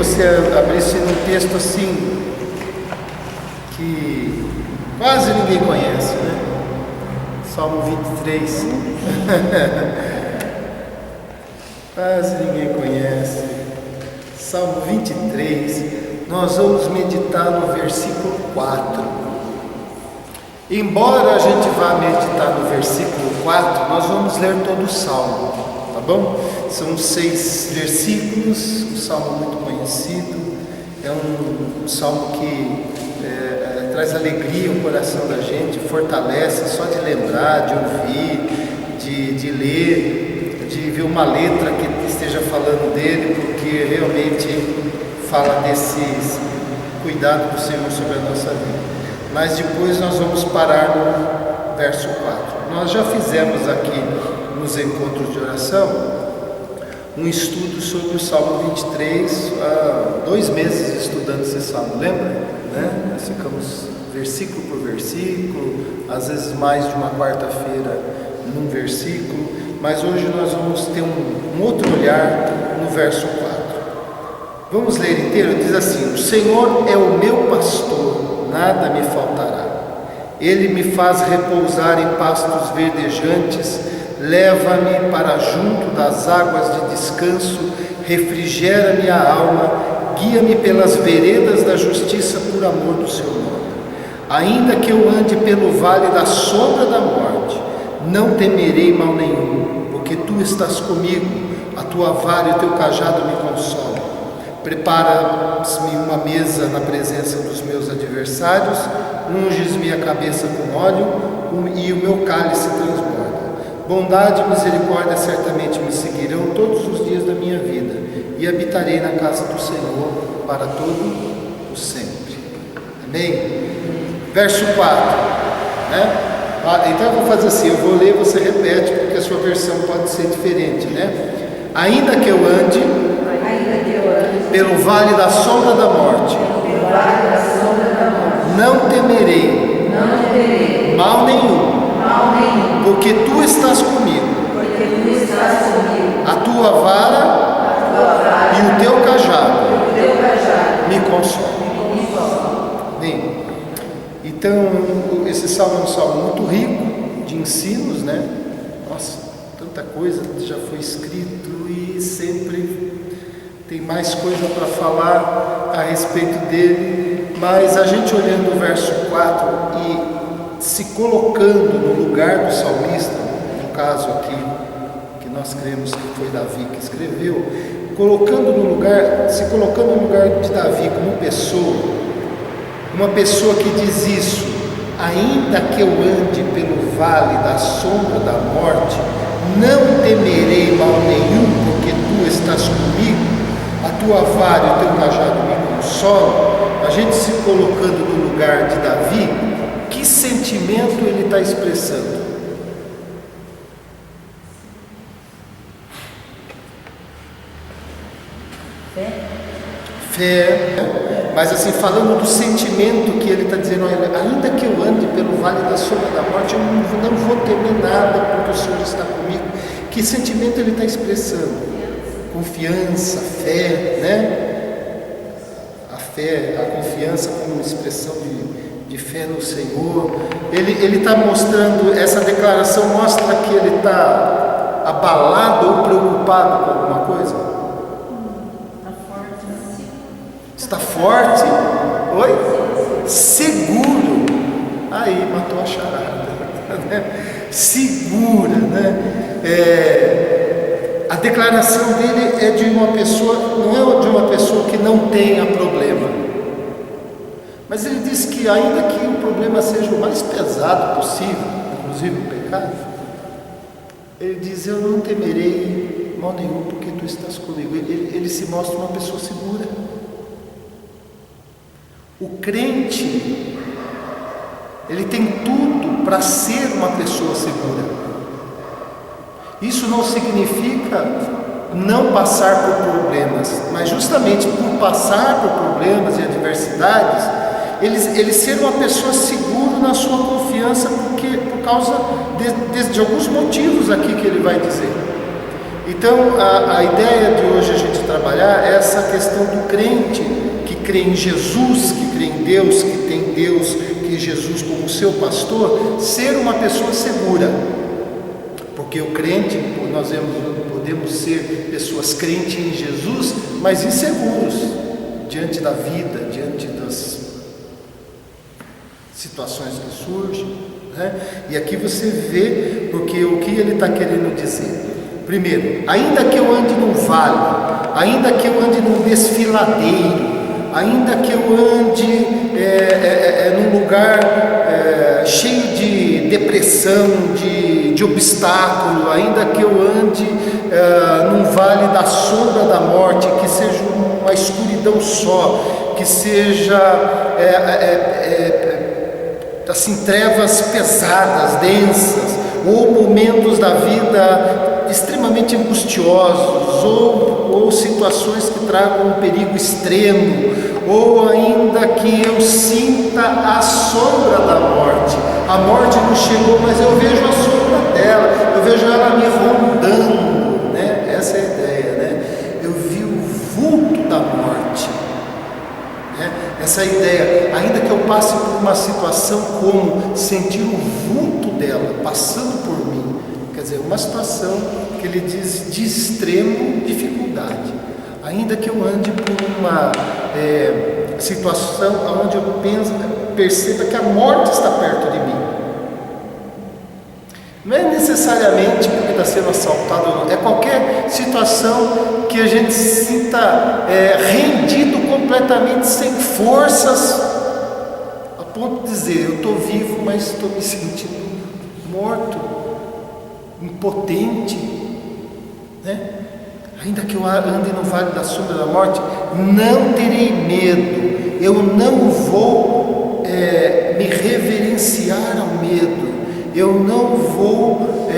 você abrisse num texto assim, que quase ninguém conhece, né? Salmo 23. Quase ninguém conhece. Salmo 23. Nós vamos meditar no versículo 4. Embora a gente vá meditar no versículo 4, nós vamos ler todo o Salmo, tá bom? São 6 versículos, um salmo muito conhecido, é um salmo que traz alegria ao coração da gente, fortalece só de lembrar, de ouvir, de ler, de ver uma letra que esteja falando dele, porque realmente fala desses cuidados do Senhor sobre a nossa vida. Mas depois nós vamos parar no verso 4. Nós já fizemos aqui nos encontros de oração um estudo sobre o Salmo 23, há 2 meses estudando esse salmo, lembra? Né? Nós ficamos versículo por versículo, às vezes mais de uma quarta-feira num versículo, mas hoje nós vamos ter um outro olhar no verso 4. Vamos ler inteiro? Diz assim: o Senhor é o meu pastor, nada me faltará. Ele me faz repousar em pastos verdejantes, leva-me para junto das águas de descanso, refrigera-me a alma, guia-me pelas veredas da justiça por amor do seu nome. Ainda que eu ande pelo vale da sombra da morte, não temerei mal nenhum, porque tu estás comigo, a tua vara e o teu cajado me consolam. Preparas-me uma mesa na presença dos meus adversários, unges-me a cabeça com óleo e o meu cálice transborda. Bondade e misericórdia certamente me seguirão todos os dias da minha vida, e habitarei na casa do Senhor para todo o sempre. Amém? Verso 4, né? Então eu vou fazer assim, eu vou ler, você repete, porque a sua versão pode ser diferente, né? Ainda que eu ande pelo vale da sombra da morte, não temerei mal nenhum, porque tu estás comigo, a tua vara e o teu cajado me consolam. Bem, então esse salmo é um salmo muito rico de ensinos, né? Nossa, tanta coisa já foi escrito e sempre tem mais coisa para falar a respeito dele, mas a gente olhando o verso 4 e se colocando no lugar do salmista, no caso aqui, que nós cremos que foi Davi que escreveu, se colocando no lugar de Davi como pessoa, uma pessoa que diz isso: ainda que eu ande pelo vale da sombra da morte, não temerei mal nenhum, porque tu estás comigo, a tua vara e o teu cajado me consolam. A gente se colocando no lugar de Davi, que sentimento ele está expressando? Fé, mas assim, falando do sentimento que ele está dizendo: ainda que eu ande pelo vale da sombra da morte, eu não vou temer nada, porque o Senhor está comigo. Que sentimento ele está expressando? Confiança, fé, né? A fé, a confiança como uma expressão de fé no Senhor. Ele está mostrando, essa declaração mostra que ele está abalado ou preocupado com alguma coisa? Está forte? Oi? Seguro. Aí matou a charada, né? Segura, né? A declaração dele é de uma pessoa, não é de uma pessoa que não tenha problema, mas ele diz que ainda que o problema seja o mais pesado possível, inclusive o pecado, ele diz: eu não temerei mal nenhum, porque tu estás comigo. Ele se mostra uma pessoa segura. O crente, ele tem tudo para ser uma pessoa segura. Isso não significa não passar por problemas, mas justamente por passar por problemas e adversidades, ele ser uma pessoa segura na sua confiança, por causa de alguns motivos aqui que ele vai dizer. Então, a ideia de hoje a gente trabalhar é essa questão do crente que crê em Jesus, que crê em Deus, que tem Deus, que Jesus como seu pastor, ser uma pessoa segura. Porque o crente, nós podemos ser pessoas crentes em Jesus, mas inseguros diante da vida, diante das situações que surgem, né? E aqui você vê, porque o que ele está querendo dizer? Primeiro, ainda que eu ande num vale, ainda que eu ande num desfiladeiro, ainda que eu ande num lugar cheio de depressão, de obstáculo, ainda que eu ande num vale da sombra da morte, que seja uma escuridão só, que seja assim, trevas pesadas, densas, ou momentos da vida extremamente angustiosos, ou situações que tragam um perigo extremo, ou ainda que eu sinta a sombra da morte. A morte não chegou, mas eu vejo a sombra dela, eu vejo ela me rondando, né? Essa é a ideia, né? Eu vi o vulto da morte, né? Essa é a ideia, ainda que eu passe por uma situação como sentir o vulto dela passando por mim, quer dizer, uma situação que ele diz de extrema dificuldade, ainda que eu ande por uma situação onde eu perceba que a morte está perto de mim. Não é necessariamente porque está sendo assaltado, é qualquer situação que a gente se sinta rendido completamente, sem forças, a ponto de dizer, eu estou vivo, mas estou me sentindo morto, impotente, né? Ainda que eu ande no vale da sombra da morte, não terei medo, eu não vou me reverenciar ao medo, eu não vou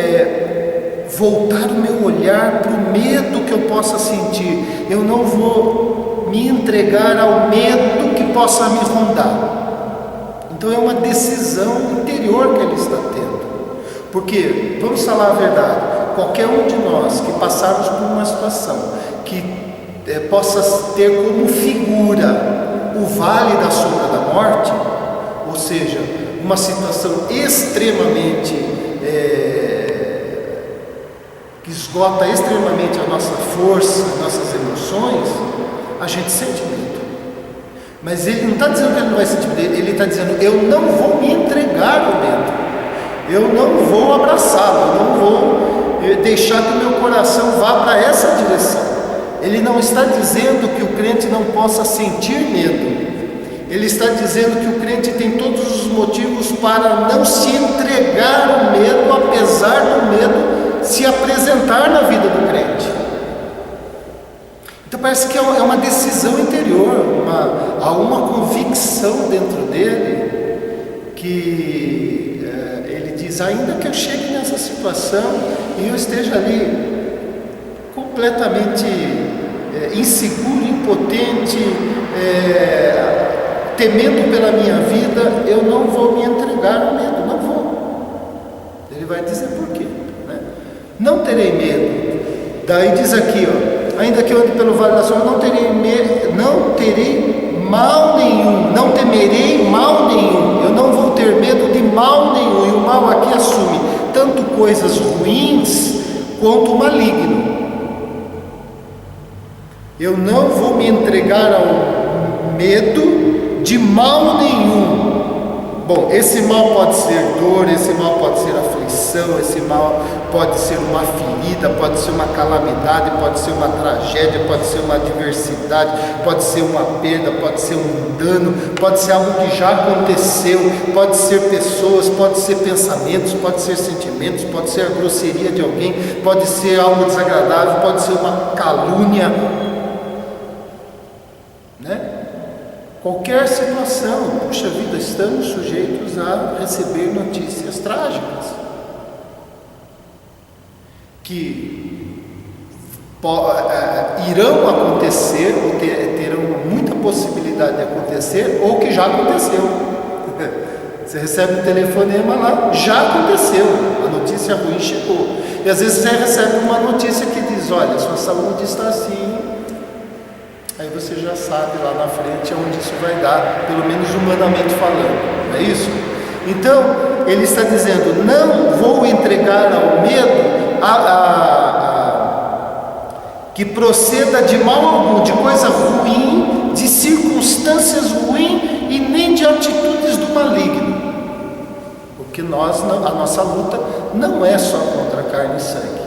voltar o meu olhar para o medo que eu possa sentir, eu não vou me entregar ao medo que possa me rondar. Então é uma decisão interior que ele está tendo, porque, vamos falar a verdade, qualquer um de nós que passarmos por uma situação que possa ter como figura o vale da sombra da morte, ou seja, uma situação extremamente que esgota extremamente a nossa força, nossas emoções, a gente sente medo. Mas ele não está dizendo que ele não vai sentir medo, ele está dizendo, eu não vou me entregar ao medo, eu não vou abraçá-lo, eu não vou deixar que o meu coração vá para essa direção. Ele não está dizendo que o crente não possa sentir medo, ele está dizendo que o crente tem todos os motivos para não se entregar ao medo, apesar do medo se apresentar na vida do crente. Então parece que é uma decisão interior, há uma convicção dentro dele que ele diz, ainda que eu chegue nessa situação e eu esteja ali completamente inseguro, impotente, temendo pela minha vida, eu não vou me entregar ao medo, não vou. Ele vai dizer por quê, né? Não terei medo. Daí diz aqui, ainda que eu ande pelo vale da sombra, não terei medo, não terei mal nenhum, não temerei mal nenhum, eu não vou ter medo de mal nenhum, e o mal aqui assume tanto coisas ruins quanto o maligno. Eu não vou me entregar ao medo de mal nenhum. Bom, esse mal pode ser dor, esse mal pode ser aflição, esse mal pode ser uma ferida, pode ser uma calamidade, pode ser uma tragédia, pode ser uma adversidade, pode ser uma perda, pode ser um dano, pode ser algo que já aconteceu, pode ser pessoas, pode ser pensamentos, pode ser sentimentos, pode ser a grosseria de alguém, pode ser algo desagradável, pode ser uma calúnia, né? Qualquer situação, puxa vida, estamos sujeitos a receber notícias trágicas que irão acontecer, ou terão muita possibilidade de acontecer, ou que já aconteceu. Você recebe um telefonema lá, já aconteceu, a notícia ruim chegou. E às vezes você recebe uma notícia que diz, olha, sua saúde está assim. Aí você já sabe lá na frente aonde isso vai dar, pelo menos humanamente falando, não é isso? Então, ele está dizendo, não vou entregar ao medo que proceda de mal algum, de coisa ruim, de circunstâncias ruins e nem de atitudes do maligno. Porque a nossa luta não é só contra carne e sangue.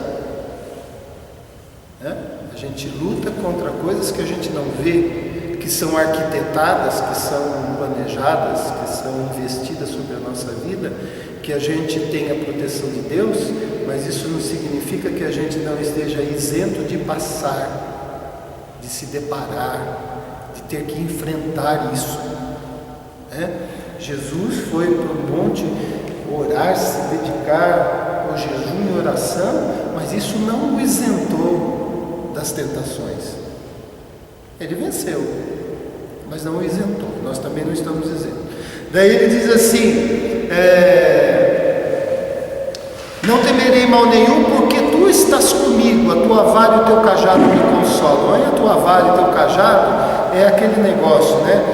A gente luta contra coisas que a gente não vê, que são arquitetadas, que são planejadas, que são investidas sobre a nossa vida, que a gente tenha a proteção de Deus, mas isso não significa que a gente não esteja isento de passar, de se deparar, de ter que enfrentar isso. Jesus foi para o monte orar, se dedicar ao jejum e oração, mas isso não o isentou das tentações. Ele venceu, mas não o isentou. Nós também não estamos isentos. Daí ele diz assim, não temerei mal nenhum, porque tu estás comigo, a tua vara e o teu cajado me consolam. Olha, a tua vara e o teu cajado é aquele negócio, né?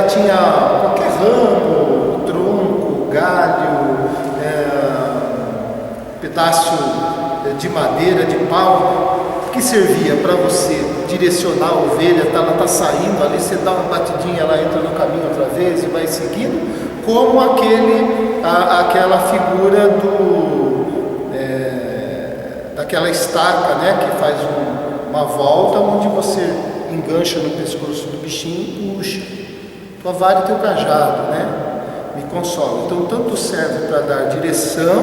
Tinha qualquer ramo, tronco, galho, pedaço de madeira, de pau, que servia para você direcionar a ovelha, ela está saindo ali, você dá uma batidinha, ela entra no caminho outra vez e vai seguindo, como aquela figura daquela estaca, né, que faz uma volta onde você engancha no pescoço do bichinho e puxa. Tua vara e teu cajado, né, me consola. Então tanto serve para dar direção,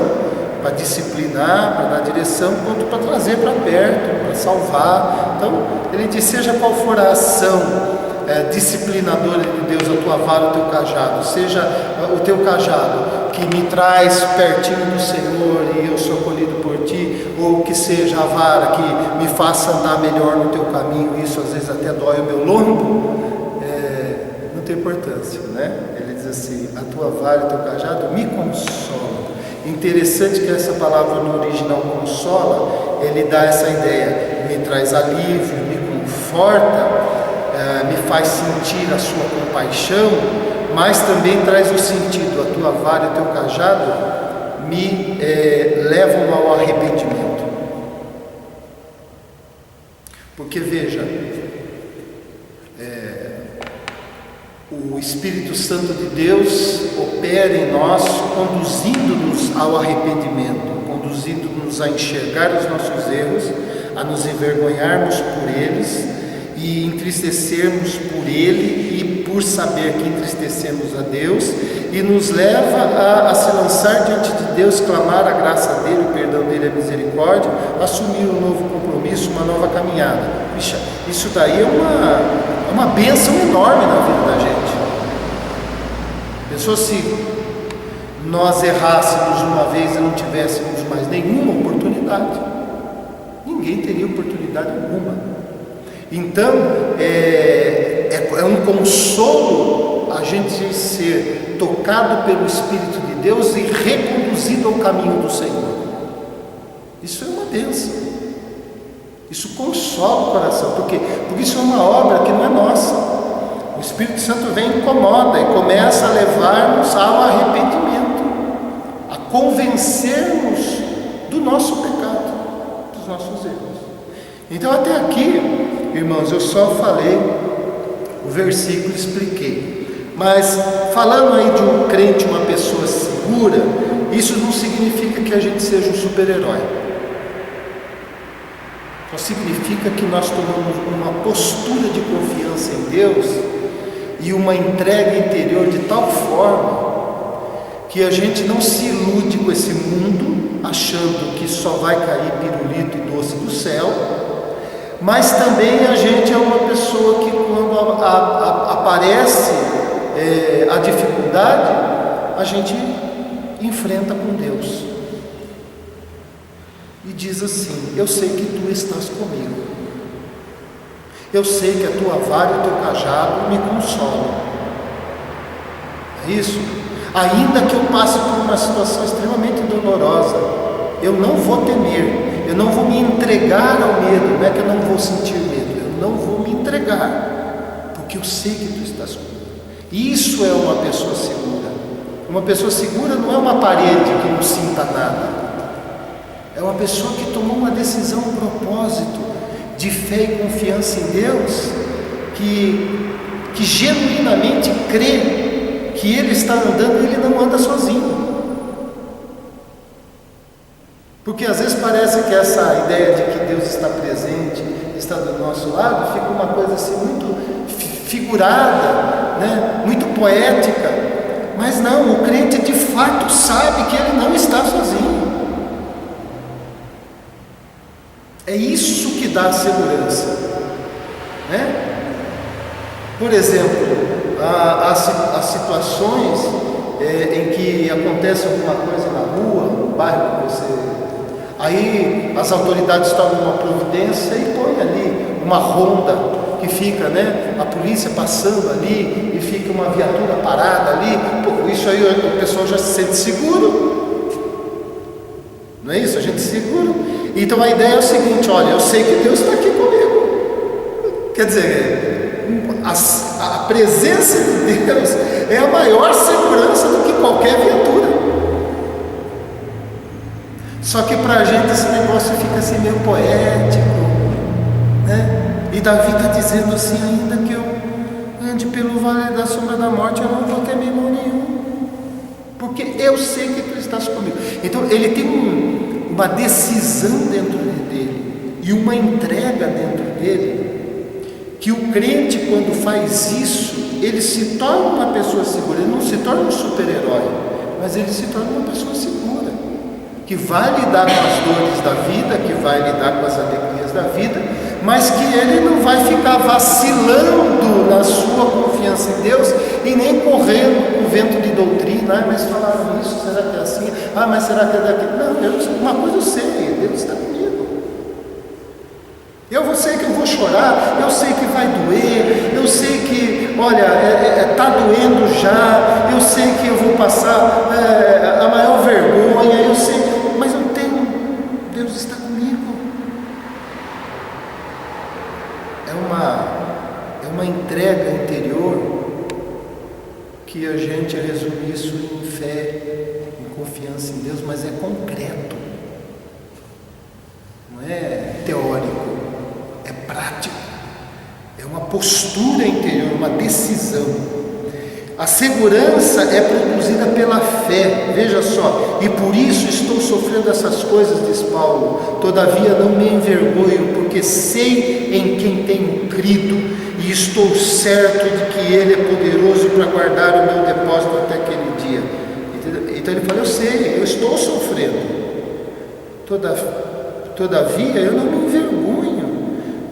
para disciplinar, para dar direção, quanto para trazer para perto, para salvar. Então ele diz, seja qual for a ação disciplinadora de Deus, a tua vara, o teu cajado, seja o teu cajado que me traz pertinho do Senhor e eu sou acolhido por ti, ou que seja a vara que me faça andar melhor no teu caminho, isso às vezes até dói o meu lombo, não tem importância, né? Ele diz assim, a tua vara e o teu cajado me consolam. Interessante que essa palavra no original consola, ele dá essa ideia, me traz alívio, me conforta, me faz sentir a sua compaixão, mas também traz o sentido, a tua vara e o teu cajado me levam ao arrependimento. Porque veja, o Espírito Santo de Deus opera em nós, conduzindo-nos ao arrependimento, conduzindo-nos a enxergar os nossos erros, a nos envergonharmos por eles e entristecermos por ele e por saber que entristecemos a Deus, e nos leva a se lançar diante de Deus, clamar a graça dele, o perdão dele, a misericórdia, assumir um novo compromisso, uma nova caminhada. Puxa, isso daí é uma bênção enorme na vida da gente. Pensou se nós errássemos uma vez e não tivéssemos mais nenhuma oportunidade? Ninguém teria oportunidade alguma. Então, é um consolo a gente ser tocado pelo Espírito de Deus e reconduzido ao caminho do Senhor. Isso é uma bênção. Isso consola o coração. Por quê? Porque isso é uma obra que não é nossa. O Espírito Santo vem e incomoda e começa a levar-nos ao arrependimento, a convencermos do nosso pecado, dos nossos erros. Então até aqui, irmãos, eu só falei o versículo, expliquei. Mas falando aí de um crente, uma pessoa segura, isso não significa que a gente seja um super-herói. Só significa que nós tomamos uma postura de confiança em Deus e uma entrega interior de tal forma que a gente não se ilude com esse mundo achando que só vai cair pirulito e doce do céu, mas também a gente é uma pessoa que quando aparece a dificuldade, a gente enfrenta com Deus e diz assim, eu sei que tu estás comigo, eu sei que a tua vara e o teu cajado me consolam. É isso? Ainda que eu passe por uma situação extremamente dolorosa, eu não vou temer, eu não vou me entregar ao medo. Não é que eu não vou sentir medo, eu não vou me entregar, porque eu sei que tu estás comigo. Isso é uma pessoa segura. Uma pessoa segura não é uma parede que não sinta nada. É uma pessoa que tomou uma decisão, um propósito de fé e confiança em Deus, que genuinamente crê que Ele está andando e Ele não anda sozinho. Porque às vezes parece que essa ideia de que Deus está presente, está do nosso lado, fica uma coisa assim muito figurada, né? Muito poética. Mas não, o crente de fato sabe que ele não está sozinho. É isso que dá segurança, né? Por exemplo, as situações em que acontece alguma coisa na rua, no bairro que você... Aí as autoridades tomam uma providência e põem ali uma ronda que fica, né, a polícia passando ali e fica uma viatura parada ali. Pô, isso aí o pessoal já se sente seguro, não é isso? A gente se segura. Então a ideia é o seguinte: olha, eu sei que Deus está aqui comigo. Quer dizer, a presença de Deus é a maior segurança do que qualquer viatura. Só que para a gente esse negócio fica assim meio poético, né? E Davi está dizendo assim: ainda que eu ande pelo vale da sombra da morte, eu não vou temer mal nenhum, porque eu sei que tu estás comigo. Então ele tem uma decisão dentro dele e uma entrega dentro dele, que o crente, quando faz isso, ele se torna uma pessoa segura. Ele não se torna um super-herói, mas ele se torna uma pessoa segura, que vai lidar com as dores da vida, que vai lidar com as alegrias da vida, mas que ele não vai ficar vacilando na sua confiança em Deus e nem correndo com o vento de doutrina. Mas falaram isso, será que é assim? Mas será que é daquilo? Não, uma coisa eu sei: Deus está comigo. Eu sei que eu vou chorar, eu sei que vai doer, eu sei que, olha, está doendo já, eu sei que eu vou passar a maior vergonha, eu sei, mas eu tenho, Deus está comigo. É uma entrega interior que a gente resume isso em fé, em confiança em Deus, mas é concreto, não é teórico, é prático, é uma postura interior, uma decisão. A segurança é produzida pela fé, veja só: e por isso estou sofrendo essas coisas, diz Paulo, todavia não me envergonho, porque sei em quem tenho crido, e estou certo de que Ele é poderoso para guardar o meu depósito até aquele dia. Então ele fala: eu sei, eu estou sofrendo, todavia eu não me envergonho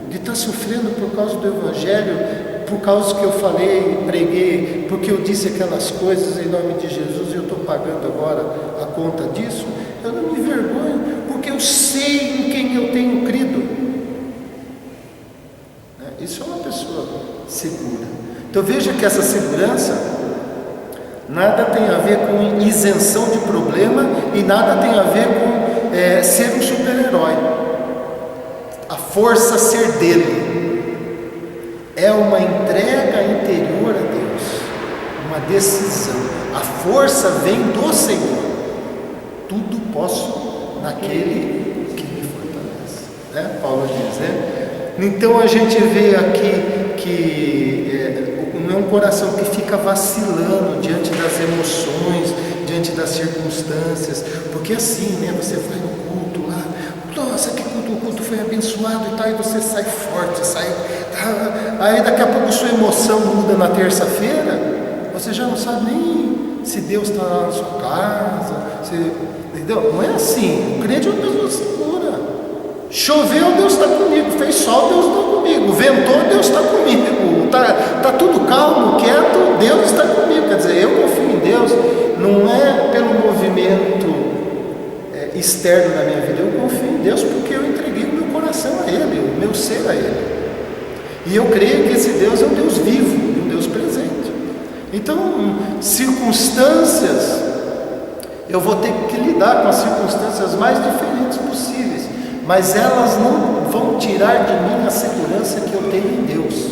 de estar sofrendo por causa do Evangelho, por causa que eu falei, preguei, porque eu disse aquelas coisas em nome de Jesus e eu estou pagando agora a conta disso. Eu não me envergonho, porque eu sei em quem eu tenho crido. Isso é uma pessoa segura. Então veja que essa segurança nada tem a ver com isenção de problema e nada tem a ver com ser um super-herói. A força ser dele é uma entrega interior a Deus, uma decisão. A força vem do Senhor. Tudo posso naquele que me fortalece, né? Paulo diz, né? Então a gente vê aqui que não é um coração que fica vacilando diante das emoções, diante das circunstâncias, porque assim, né? Você vai no culto lá, nossa, que o culto foi abençoado e tal, e você sai forte, aí daqui a pouco sua emoção muda na terça-feira, você já não sabe nem se Deus está lá na sua casa, entendeu? Não é assim. O crente é uma pessoa segura. Choveu, Deus está comigo. Fez sol, Deus está comigo. Ventou, Deus está comigo. Tá tudo calmo, quieto, Deus está comigo. Quer dizer, eu confio em Deus, não é pelo movimento externo da minha vida, eu confio em Deus porque eu entreguei o meu coração a Ele, o meu ser a Ele. E eu creio que esse Deus é um Deus vivo, um Deus presente. Então, circunstâncias, eu vou ter que lidar com as circunstâncias mais diferentes possíveis, mas elas não vão tirar de mim a segurança que eu tenho em Deus.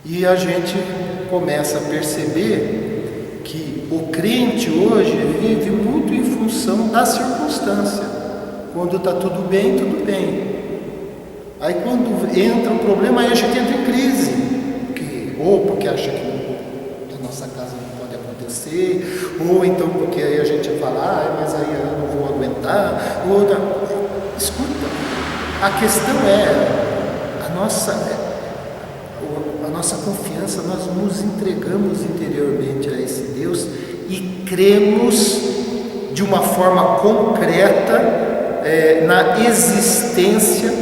E a gente começa a perceber que o crente hoje vive muito em função da circunstância. Quando está tudo bem, tudo bem. Aí quando entra um problema, aí a gente entra em crise. Porque acha que na nossa casa não pode acontecer, ou então porque aí a gente fala, mas aí eu não vou aguentar. Escuta, a questão é a nossa confiança, nós nos entregamos interiormente a esse Deus e cremos de uma forma concreta na existência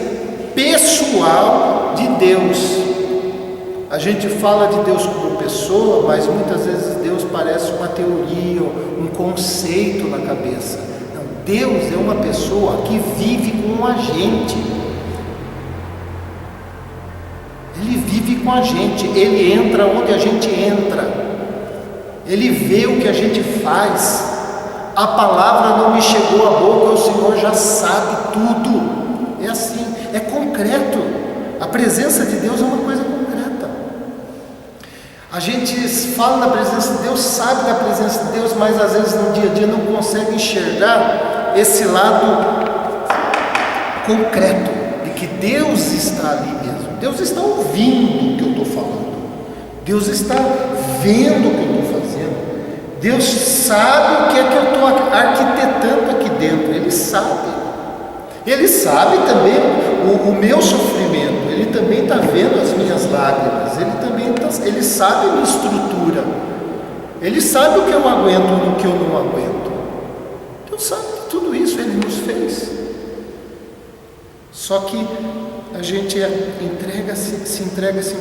pessoal de Deus. A gente fala de Deus como pessoa, mas muitas vezes Deus parece uma teoria, um conceito na cabeça. Não, Deus é uma pessoa que vive com a gente. Ele vive com a gente, Ele entra onde a gente entra, Ele vê o que a gente faz. A palavra não me chegou à boca, o Senhor já sabe tudo. É assim, é concreto. A presença de Deus é uma coisa concreta. A gente fala da presença de Deus, sabe da presença de Deus, mas às vezes no dia a dia não consegue enxergar esse lado concreto de que Deus está ali mesmo. Deus está ouvindo o que eu estou falando. Deus está vendo o que eu estou fazendo. Deus sabe o que é que eu estou arquitetando aqui dentro. Ele sabe. Ele sabe também o meu sofrimento. Ele também está vendo as minhas lágrimas. Ele sabe a minha estrutura. Ele sabe o que eu aguento e o que eu não aguento. Deus sabe de tudo isso. Ele nos fez. Só que a gente se entrega assim,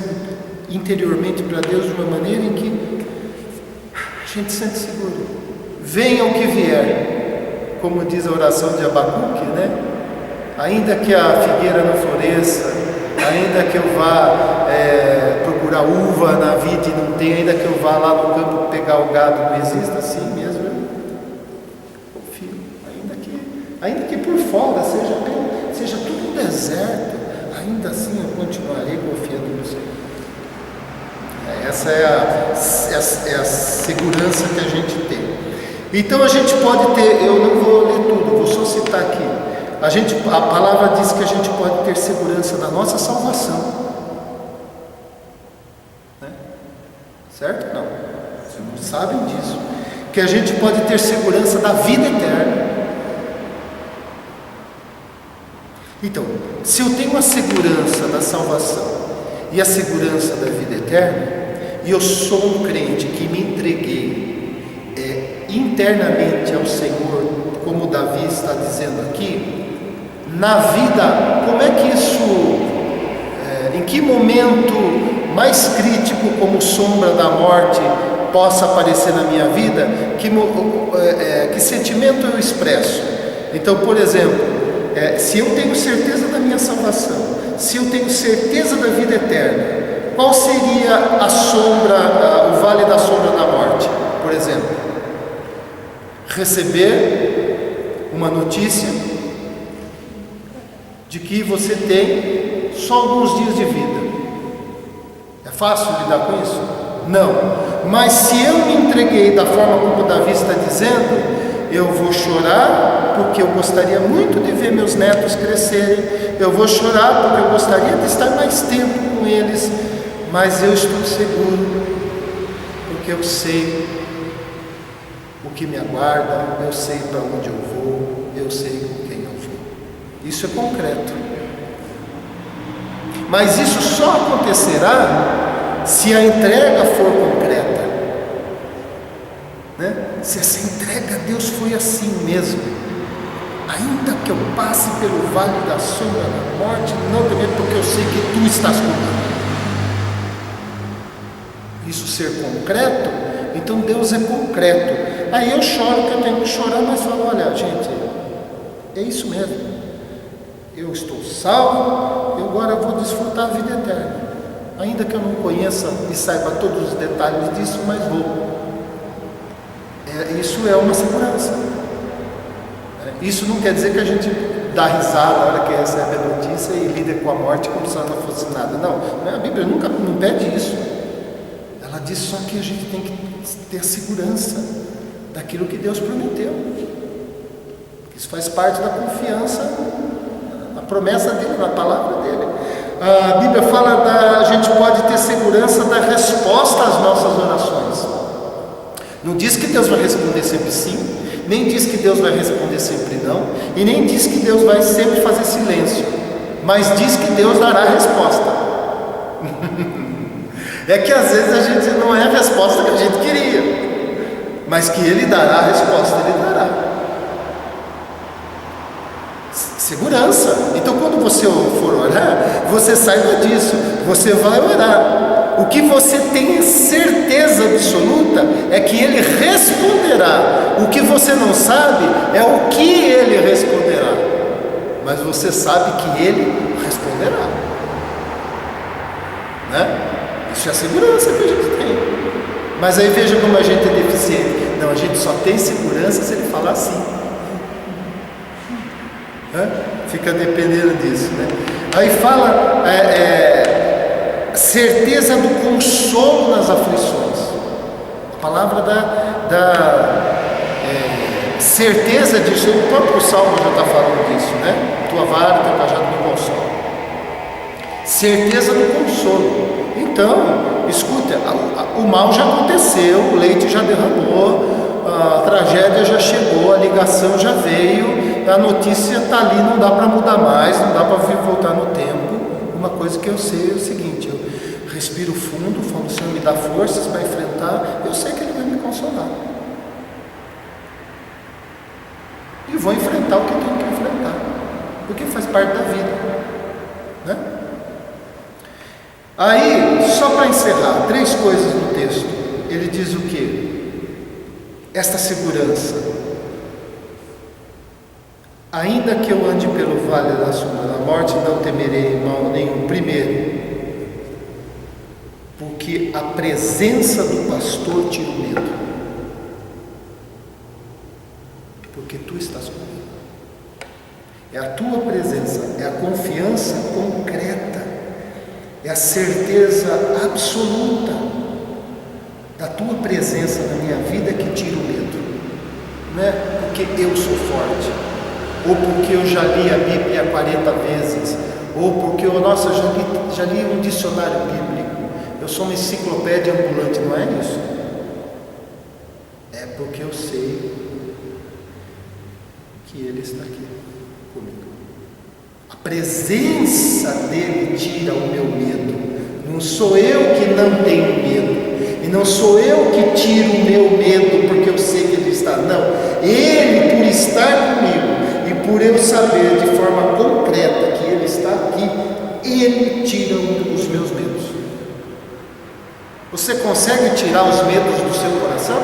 interiormente para Deus de uma maneira em que a gente se sente seguro. Venha o que vier, como diz a oração de Abacuque, né? Ainda que a figueira não floresça, ainda que eu vá procurar uva na vide e não tenha, ainda que eu vá lá no campo pegar o gado, não exista, assim mesmo eu confio. Ainda que por fora seja tudo um deserto, ainda assim eu continuarei confiando no Senhor. Essa é a segurança que a gente tem. Então a gente pode ter, eu não vou ler tudo, vou só citar aqui. A palavra diz que a gente pode ter segurança da nossa salvação, né? Certo? Não, vocês não sabem disso. Que a gente pode ter segurança da vida eterna. Então, se eu tenho a segurança da salvação e a segurança da vida eterna, e eu sou um crente que me entreguei internamente ao Senhor, como Davi está dizendo aqui, na vida, como é que isso, em que momento mais crítico, como sombra da morte, possa aparecer na minha vida, que sentimento eu expresso? Então, por exemplo, se eu tenho certeza da minha salvação, se eu tenho certeza da vida eterna, qual seria a sombra, o vale da sombra da morte, por exemplo? Receber uma notícia de que você tem só alguns dias de vida. É fácil lidar com isso? Não. Mas se eu me entreguei da forma como Davi está dizendo, eu vou chorar porque eu gostaria muito de ver meus netos crescerem, eu vou chorar porque eu gostaria de estar mais tempo com eles, mas eu estou seguro, porque eu sei o que me aguarda, eu sei para onde eu vou, eu sei com quem eu vou. Isso é concreto. Mas isso só acontecerá se a entrega for concreta, né? Se essa entrega a Deus foi assim mesmo. Ainda que eu passe pelo vale da sombra da morte, não temer, porque eu sei que tu estás comigo. Isso ser concreto, então Deus é concreto. Aí eu choro que eu tenho que chorar, mas falo, olha gente, é isso mesmo. Eu estou salvo, eu agora vou desfrutar a vida eterna. ainda que eu não conheça e saiba todos os detalhes disso, mas vou. Isso é uma segurança. Isso não quer dizer que a gente dá risada na hora que recebe a notícia e lida com a morte como se ela não fosse nada. Não, a Bíblia nunca não pede isso. Ela diz só que a gente tem que ter a segurança daquilo que Deus prometeu. Isso faz parte da confiança na promessa dele, na palavra dele. A Bíblia fala a gente pode ter segurança da resposta às nossas orações. Não diz que Deus vai responder sempre sim, nem diz que Deus vai responder sempre não, e nem diz que Deus vai sempre fazer silêncio, mas diz que Deus dará a resposta. É que às vezes a gente não é a resposta que a gente queria, mas que Ele dará a resposta, Ele dará. Segurança. Então quando você for orar, você saiba disso, você vai orar. O que você tem certeza absoluta é que Ele responderá. O que você não sabe é o que Ele responderá, mas você sabe que Ele responderá, né? Isso é a segurança que a gente tem. Mas aí veja como a gente é deficiente. Não, a gente só tem segurança se Ele falar sim. Fica dependendo disso, né? Aí fala certeza do consolo nas aflições. A palavra da certeza disso, o próprio Salmo já está falando disso, né? Tua vara, teu cajado me consola. Certeza do consolo. Então, escuta, o mal já aconteceu, o leite já derramou, a tragédia já chegou, a ligação já veio, a notícia está ali, não dá para mudar mais, não dá para voltar no tempo. Uma coisa que eu sei é o seguinte: eu respiro fundo, falo, o Senhor me dá forças para enfrentar, eu sei que Ele vai me consolar. E vou enfrentar o que eu tenho que enfrentar, porque faz parte da vida, né? Aí, só para encerrar, 3 coisas no texto. Ele diz o quê? Esta segurança. Ainda que eu ande pelo vale da sombra da morte, não temerei mal nenhum. Primeiro, porque a presença do pastor tira o medo. Porque tu estás comigo. É a tua presença, é a confiança concreta, é a certeza absoluta da tua presença na minha vida que tira o medo. Não é porque eu sou forte, ou porque eu já li a Bíblia 40 vezes, ou porque eu já li um dicionário bíblico, eu sou uma enciclopédia ambulante. Não é isso. É porque eu sei que Ele está aqui comigo. A presença dele tira o meu medo. Não sou eu que não tenho medo, e não sou eu que tiro o meu medo porque eu sei que Ele está. Não, Ele, por estar comigo e por eu saber de forma concreta que Ele está aqui, Ele tira os meus medos. Você consegue tirar os medos do seu coração?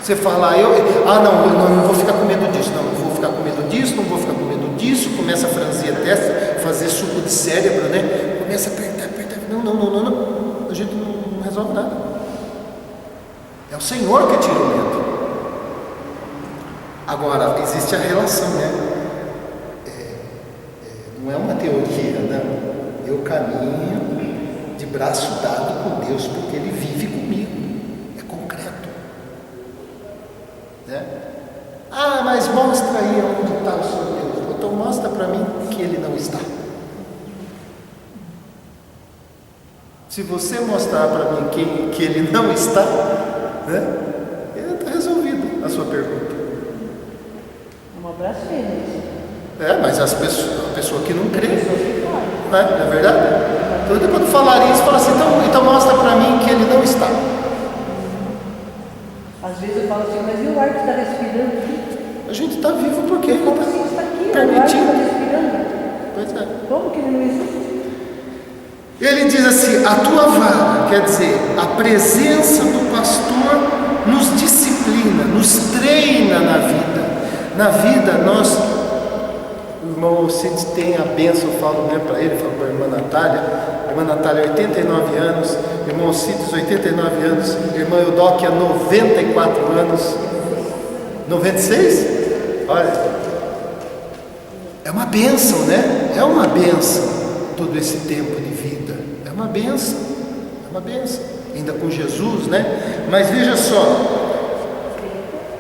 Você fala, não vou ficar com medo disso, não vou ficar com medo disso, não vou ficar com medo disso, começa a franzir a testa, fazer suco de cérebro, né? Começa a apertar, não, a gente não resolve nada. É o Senhor que tira o medo. Agora, existe a relação, né? Não é uma teoria, não. Eu caminho de braço dado com Deus, porque Ele vive comigo. É concreto. Né? Mas mostra aí onde está o Senhor Deus. Então mostra para mim que Ele não está. Se você mostrar para mim que Ele não está, né? Está resolvido a sua pergunta. Um abraço deles. Mas a pessoa que não crê, não é verdade? Então quando falarem isso, fala assim, então mostra para mim que Ele não está. Às vezes eu falo assim, mas e o ar que está respirando aqui? A gente está vivo porque Ele Como assim está aqui? permitindo. O ar que está respirando? Pois é. Como que Ele não existe? Ele diz assim, a tua vara, quer dizer, a presença do pastor nos disciplina, nos treina na vida. Na vida nós, irmão Alcides tem a bênção, eu falo, né, para ele, falo para a irmã Natália, 89 anos, irmão Alcides, 89 anos, irmã Eudóquia, 94 anos, 96? Olha, é uma bênção, né? É uma bênção todo esse tempo de vida, é uma bênção, ainda com Jesus, né? Mas veja só,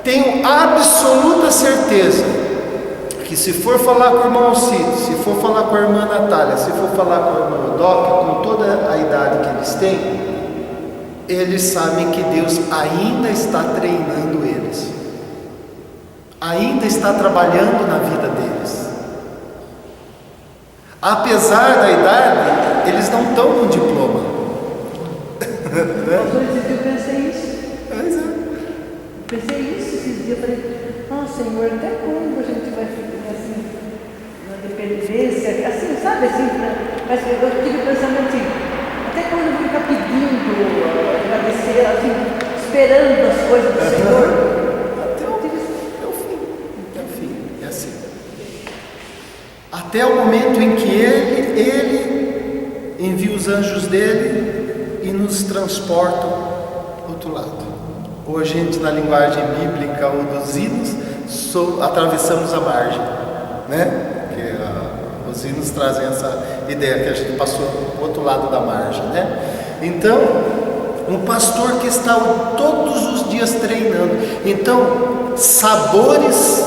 tenho absoluta certeza que se for falar com o irmão Alcides, se for falar com a irmã Natália, se for falar com a irmã Eudóquia, com toda a idade que eles têm, eles sabem que Deus ainda está treinando eles, ainda está trabalhando na vida deles. Apesar da idade, eles não estão com diploma. Eu pensei isso. Pois é. Pensei isso esses dias. Eu falei, Senhor, até quando a gente vai ficar assim, na dependência, assim, sabe, assim, mas eu tive o pensamento assim, até quando eu vou ficar pedindo, agradecer, assim, esperando as coisas do Senhor? Até o fim, é assim. Até o momento em que Ele envia os anjos dele e nos transporta do outro lado. Ou a gente, na linguagem bíblica ou dos hinos, atravessamos a margem, né? Porque os hinos trazem essa ideia que a gente passou do outro lado da margem, né? Então, um pastor que está todos os dias treinando. Então, sabores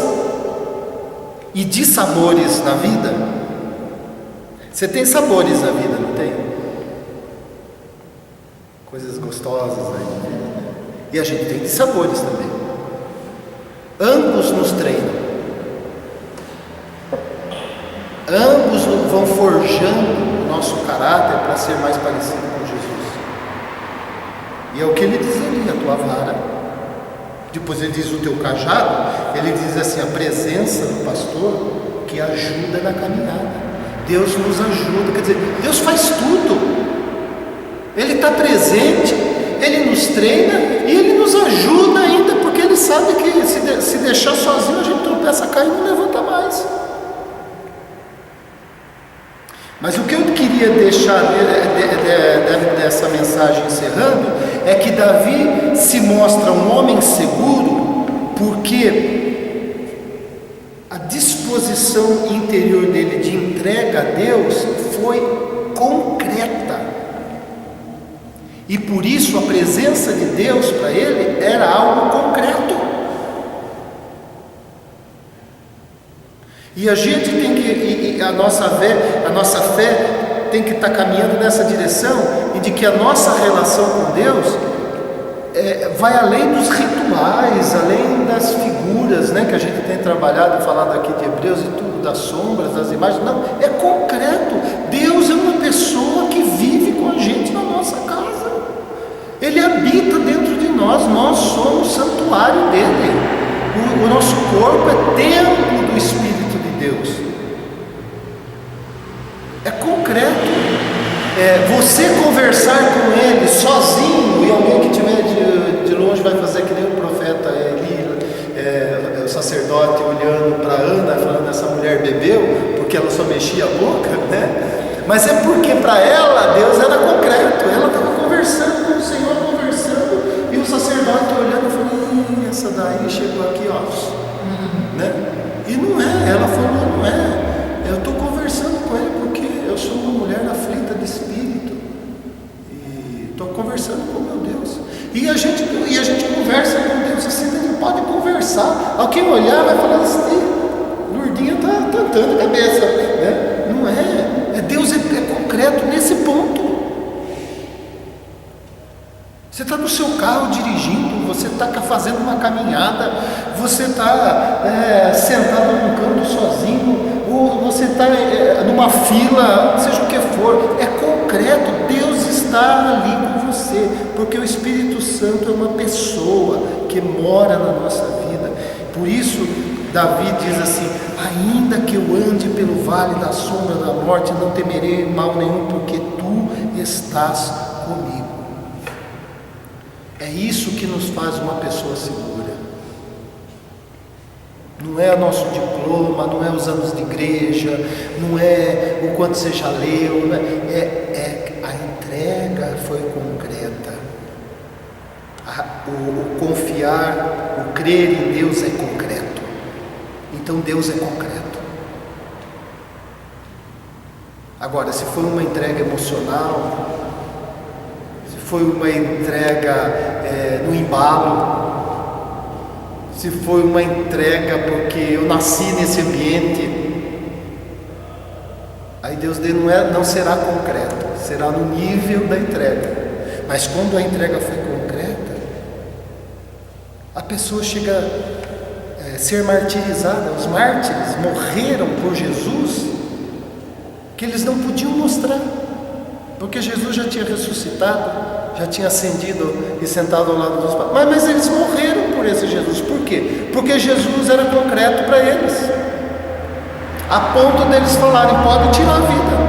e dissabores na vida. Você tem sabores na vida, não tem? Coisas gostosas aí. E a gente tem dissabores também. Ambos nos treinam. Ambos vão forjando o nosso caráter para ser mais parecido com Jesus. E é o que ele diz ali, a tua vara. Depois ele diz o teu cajado. Ele diz assim, a presença do pastor que ajuda na caminhada. Deus nos ajuda, quer dizer, Deus faz tudo. Ele está presente, Ele nos treina e Ele nos ajuda ainda, porque Ele sabe que se deixar sozinho a gente tropeça, cai e não levanta mais. Mas o que eu queria deixar dessa mensagem encerrando é que Davi se mostra um homem seguro porque a disposição interior dele de entrega a Deus foi concreta. E por isso a presença de Deus para ele era algo concreto. E a gente tem que, a nossa fé tem que estar caminhando nessa direção, e de que a nossa relação com Deus vai além dos rituais, além das figuras, né, que a gente tem trabalhado e falado aqui de Hebreus e tudo, das sombras, das imagens. Não, é concreto. Deus é uma pessoa que vive com a gente na nossa casa. Ele habita dentro de nós somos santuário dele. O nosso corpo é templo do Espírito de Deus. É concreto. Você conversar com ele sozinho, e alguém que estiver de longe vai fazer que nem o profeta Eli, o sacerdote, olhando para Ana, falando, essa mulher bebeu, porque ela só mexia a boca, né? Mas é porque para ela Deus era concreto. Ela estava conversando com o Senhor, e o sacerdote olhando e falando, essa daí chegou aqui, ó, né? E não é, ela falou, não é, eu estou conversando com ele porque eu sou uma mulher aflita de espírito e estou conversando com meu Deus. E a gente conversa com Deus assim, ele pode conversar. Alguém olhar vai falar assim, Lourdinha está tentando a cabeça, né? Não é, Deus é concreto nesse ponto. Você está no seu carro dirigindo, você está fazendo uma caminhada, você está sentado num canto sozinho, ou você está numa fila, seja o que for, é concreto. Deus está ali com você, porque o Espírito Santo é uma pessoa que mora na nossa vida. Por isso Davi diz assim, ainda que eu ande pelo vale da sombra da morte, não temerei mal nenhum, porque tu estás comigo. É isso que nos faz uma pessoa segura. Não é o nosso diploma, não é os anos de igreja, não é o quanto você já leu, a entrega foi concreta. O confiar, o crer em Deus é concreto. Então Deus é concreto. Agora, se foi uma entrega emocional, se foi uma entrega no embalo, se foi uma entrega porque eu nasci nesse ambiente, aí Deus não será concreto, será no nível da entrega. Mas quando a entrega foi concreta, a pessoa chega a ser martirizada. Os mártires morreram por Jesus, que eles não podiam mostrar, porque Jesus já tinha ressuscitado, já tinha ascendido e sentado ao lado dos pais. Mas eles morreram por esse Jesus. Por quê? Porque Jesus era concreto para eles, a ponto deles falarem: pode tirar a vida.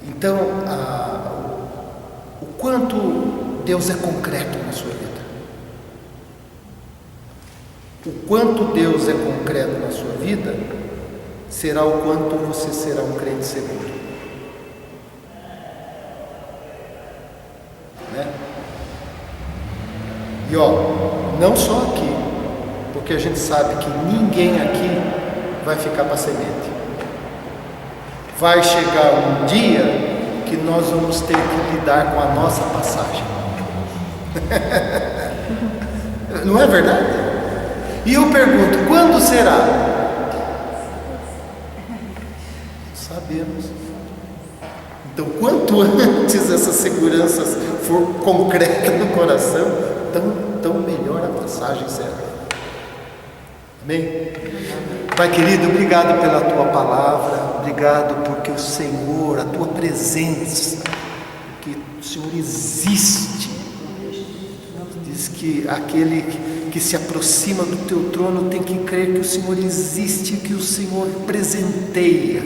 Então, o quanto Deus é concreto na sua vida, o quanto Deus é concreto na sua vida, será o quanto você será um crente seguro. E não só aqui, porque a gente sabe que ninguém aqui vai ficar para semente. Vai chegar um dia que nós vamos ter que lidar com a nossa passagem. Não é verdade? E eu pergunto: quando será? Sabemos. Então, quanto antes essa segurança for concreta no coração, tão melhor a passagem será. Amém? Pai querido, obrigado pela Tua palavra, obrigado porque o Senhor, a Tua presença, que o Senhor existe. Diz que aquele que se aproxima do Teu trono tem que crer que o Senhor existe, que o Senhor presenteia,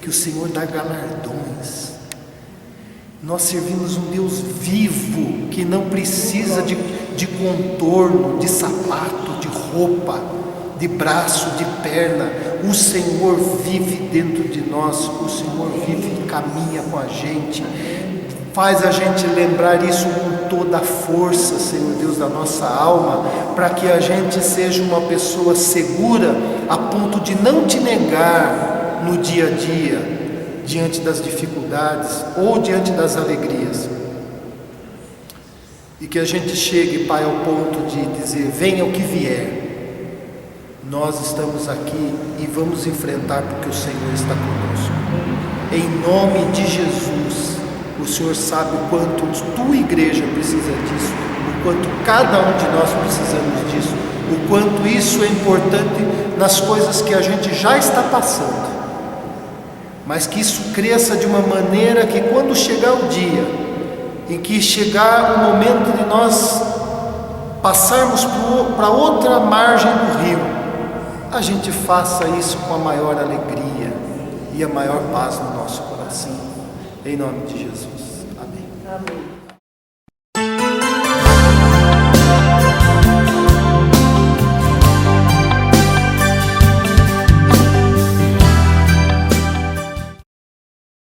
que o Senhor dá galardões. Nós servimos um Deus vivo, que não precisa de contorno, de sapato, de roupa, de braço, de perna. O Senhor vive dentro de nós, o Senhor vive e caminha com a gente. Faz a gente lembrar isso com toda a força, Senhor Deus, da nossa alma, para que a gente seja uma pessoa segura, a ponto de não te negar no dia a dia, diante das dificuldades ou diante das alegrias. E que a gente chegue, Pai, ao ponto de dizer: venha o que vier, nós estamos aqui e vamos enfrentar, porque o Senhor está conosco. Em nome de Jesus. O Senhor sabe o quanto tua igreja precisa disso, o quanto cada um de nós precisamos disso, o quanto isso é importante nas coisas que a gente já está passando, mas que isso cresça de uma maneira que, quando chegar o dia em que chegar o momento de nós passarmos para outra margem do rio, a gente faça isso com a maior alegria e a maior paz no nosso coração. Em nome de Jesus. Amém. Amém.